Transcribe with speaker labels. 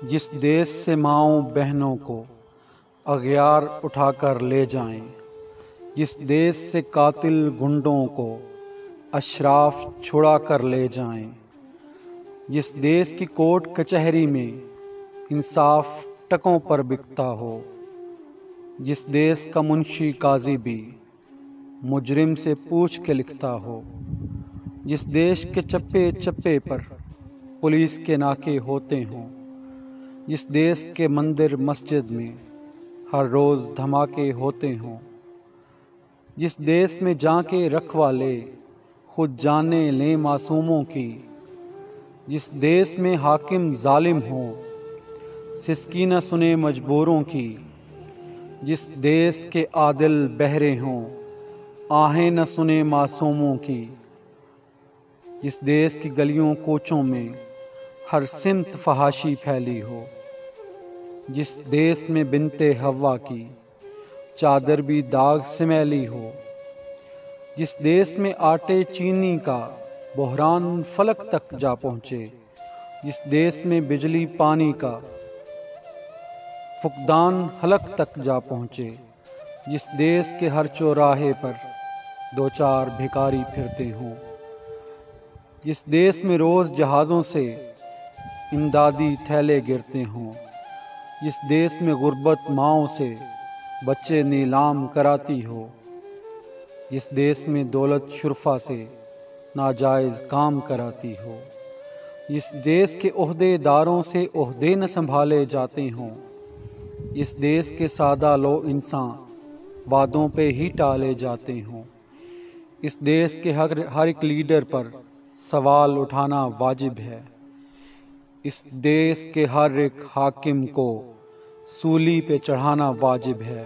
Speaker 1: जिस देश से माओं बहनों को अगयार उठाकर ले जाएं, जिस देश से कातिल गुंडों को अशराफ छुड़ा कर ले जाएं, जिस देश की कोर्ट कचहरी में इंसाफ टकों पर बिकता हो, जिस देश का मुंशी काजी भी मुजरिम से पूछ के लिखता हो, जिस देश के चप्पे चप्पे पर पुलिस के नाके होते हों, जिस देश के मंदिर मस्जिद में हर रोज़ धमाके होते हों, जिस देश में जाके रखवाले खुद जाने लें मासूमों की, जिस देश में हाकिम जालिम हो सिसकी न सुने मजबूरों की, जिस देश के आदिल बहरे हों आहें न सुने मासूमों की, जिस देश की गलियों कोचों में हर सिमत फहाशी फैली हो, जिस देश में बिनते हवा की चादर भी दाग से मैली हो, जिस देश में आटे चीनी का बहरान फलक तक जा पहुँचे, जिस देश में बिजली पानी का फुकदान हलक तक जा पहुँचे, जिस देश के हर चौराहे पर दो चार भिखारी फिरते हों, जिस देश में रोज़ जहाज़ों से इमदादी थैले गिरते हों, जिस देश में गुर्बत माओं से बच्चे नीलाम कराती हो, जिस देश में दौलत शुरफा से नाजायज़ काम कराती हो, जिस देश के ओहदेदारों से ओहदे न संभाले जाते हों, इस देश के सादा लो इंसान वादों पे ही टाले जाते हों, इस देश के हर एक लीडर पर सवाल उठाना वाजिब है, इस देश के हर एक हाकिम को सूली पे चढ़ाना वाजिब है।